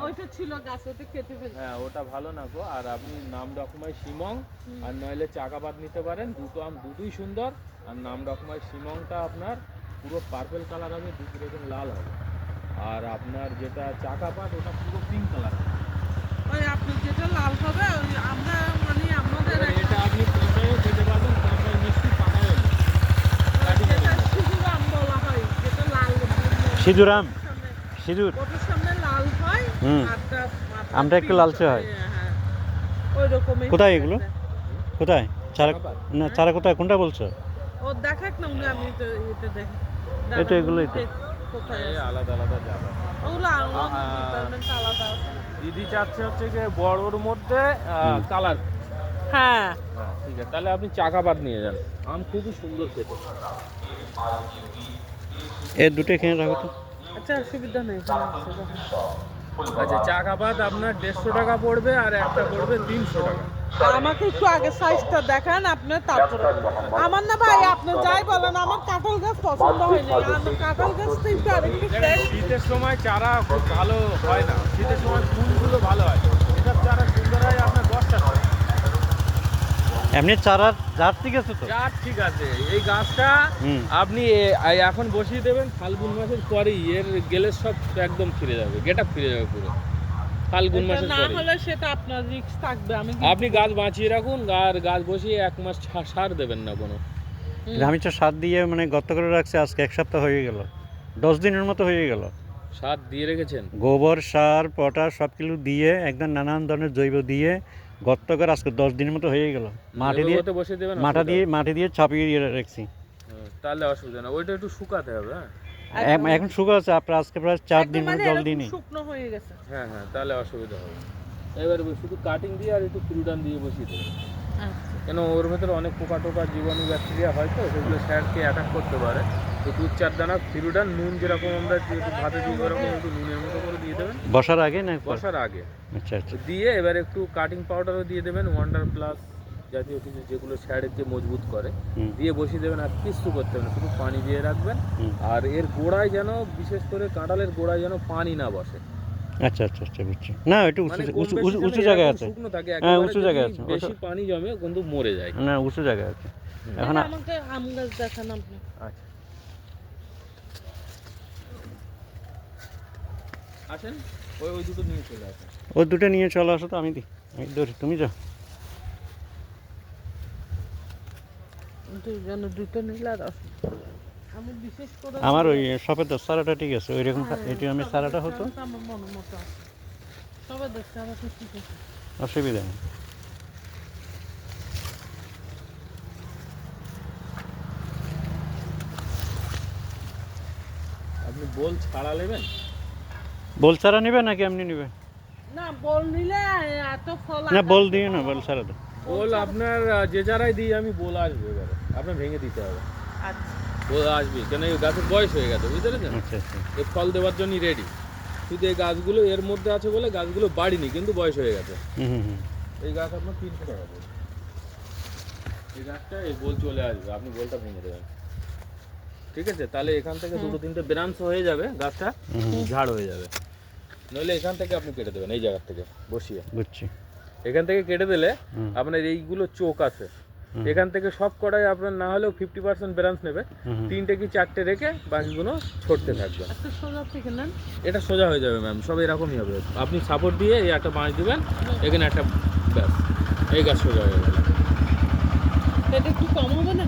ওইটা ছিল গাছ, ওটা কেটে ফেলছে। হ্যাঁ ওটা ভালো না গো। আর আপনি নাম ডকুমাই শিমং আর নইলে চাকাপাত নিতে পারেন, দুটো আম দুটোই সুন্দর। আর নাম ডকুমাই শিমংটা আপনার পুরো পার্পল কালার হবে, দুটো রকম লাল হবে। আর আপনার যেটা চাকাপাত ওটা পুরো পিঙ্ক কালার হবে। ওই আপনি যেটা লাল হবে ওই আমরা মানে আমাদের এটা আপনি কাঁচায়ও খেতে পারবেন, কাঁচায় মিষ্টি পাকায়ও যেটা সিঁদুর আম বলা হয়, যেটা লাল সিঁদুর আম, সিঁদুর ওটার সামনে লাল হয় আর আমটা একটু লালচে হয়। হ্যাঁ ওই রকমই। কোথায় এগুলো? কোথায় চারা? না চারা কোথায়, কোনটা বলছো? ও দেখাক না উনি, আমি তো এটা দেখি এটা এগুলোই তো কোথায় আলাদা আলাদা যাবে। ওগুলো আলাদা আছে। দিদি চাচ্ছে হচ্ছে যে বড়োর মধ্যে কালার। হ্যাঁ ঠিক আছে, তাহলে আপনি চাকাপাত নিয়ে যান, আম খুবই সুন্দর খেতে। এর দুটোই খেয়ে রাখো তো। আচ্ছা অসুবিধা নেই। আচ্ছা চাকাপাত আপনার 150 টাকা পড়বে, আর একটা পড়বে 300 টাকা। আমাকে একটু আগে সাইজটা দেখান আপনার, তারপরে আমার না ভাই আপনি যাই বলেন আমার কাঁঠাল গাছ পছন্দ হয়নি। আমার কাঁঠাল গাছ তো একটু আরেকটু ফ্রেশ। শীতের সময় চারা খুব ভালো হয় না, শীতের সময় ফুলগুলো ভালো হয়, এটার চারা সুন্দর হয় আপনার 10 টাকা। এমনি চারার জাত ঠিক আছে তো? জাত ঠিক আছে। এই গাছটা আপনি এখন বসিয়ে দেবেন, ফাল্গুন মাসের পরেই এর গেলে সব একদম ফিরে যাবে, গেট আপ ফিরে যাবে পুরো ফাল্গুন মাসের না পরে। হলে সেটা আপনার রিস্ক থাকবে। আপনি গাছ বাঁচিয়ে রাখুন, আর গাছ বসিয়ে 1 মাস সার দেবেন না কোনো। আমি তো সার দিয়ে মানে গর্ত করে রাখছি, আজকে 1 সপ্তাহ হয়ে গেল, 10 দিনের মতো হয়ে গেল। সার দিয়ে রেখেছেন? গোবর সার পটাশ সব কিছু দিয়ে একদম নানান ধরনের জৈব দিয়ে গর্ত করে আজকে 10 দিনের মতো হয়ে গেল। মাটি দিয়ে চাপিয়ে রাখছি। তাহলে অসুবিধা না, ওইটা একটু শুকাতে হবে। এখন শুকনো আছে, আপনার আজকে প্রায় 4 দিন মতো জল দিইনি। শুকনো হয়ে গেছে। হ্যাঁ তাহলে অসুবিধা হবে। এবার শুধু কাটিং দিয়ে আর একটু ফিরুডান দিয়ে বসিয়ে দেবেন, কেন ওর ভেতরে অনেক পোকা টোকা জীবাণু ব্যাকটেরিয়া হয়, তো সেগুলো স্যারকে অ্যাটাক করতে পারে। তো 2-4 দানা ফিরুডান, নুন যেরকম আমরা ভাতে দিই ওরকম একটু নুনের মতো করে দিয়ে দেবেন বসার আগে না বসার আগে। আচ্ছা দিয়ে এবার একটু কাটিং পাউডারও দিয়ে দেবেন, ওয়ান্ডার প্লাস জাতীয় কিছু যেগুলো স্যারের যে মজবুত করে দিয়ে বসিয়ে দেবেন। আর কিছু করতে হবে না, শুধু পানি দিয়ে রাখবেন। আর এর গোড়ায় যেন, বিশেষ করে কাঁঠালের গোড়ায় যেন পানি না বসে। আচ্ছা বুঝছি। না একটু উঁচু জায়গায় আছে। শুকনো থাকে, হ্যাঁ উঁচু জায়গায় আছে, বেশি পানি জমে কিন্তু মরে যায়। না উঁচু জায়গায় আছে। এখন আমাকে আম গাছ দেখান আপনি। আচ্ছা আসেন, ওই দুটো নিয়ে চলে আসেন। ওই দুটো নিয়ে চলে আসো তো, আমি ধরি, তুমি যাও। দুটো নিলে আর আমি বিশেষ করে আমার ওই সফেদ সারাটা ঠিক আছে, ওই রকম এটি আমি সারাটা হতো আমার মনের মতো আছে। সবাই দেখতে আমার ঠিক আছে, অসুবিধা নেই। আপনি বল ছাড়া নেবেন? বল সারা নেবে নাকি এমনি নেবে? না বল নিলে এত ফল না বল দিও না, বল সারা দাও। বল আপনার যে যারাই দিই আমি, বল আসবে, এবারে আপনার ভেঙে দিতে হবে। আচ্ছা বল আসবে, কেন এই গাছের বয়স হয়ে গেছে, বুঝতে পেরেছেন? আচ্ছা এই ফল দেওয়ার জন্য রেডি। শুধু এই গাছগুলো এর মধ্যে আছে বলে গাছগুলো বাড়িনি, কিন্তু বয়স হয়ে গেছে। এই গাছ আপনার 300 টাকা পড়বে। এই গাছটা এই বল চলে আসবে, আপনি বলটা ভেঙে দেবেন, ঠিক আছে? তাহলে এখান থেকে 2-3টে ব্রাঞ্চ হয়ে যাবে, গাছটা ঝাড় হয়ে যাবে। নইলে এখান থেকে আপনি কেটে দেবেন, এই জায়গা থেকে বসিয়ে। বুঝছি। এখান থেকে কেটে দিলে আপনার এইগুলো চোখ আছে, এখান থেকে সব কটাই আপনার না হলেও 50% ব্রাঞ্চ নেবে, 3টে কি 4টে রেখে বাকিগুলো ছড়তে থাকবে। এটা সোজা হয়ে যাবে ম্যাম, সব এরকমই হবে। আপনি সাপোর্ট দিয়ে এই একটা বাঁশ দিবেন, এখানে একটা, ব্যাস এই গাছ সোজা হয়ে গেল। এটা একটু কম হবে না?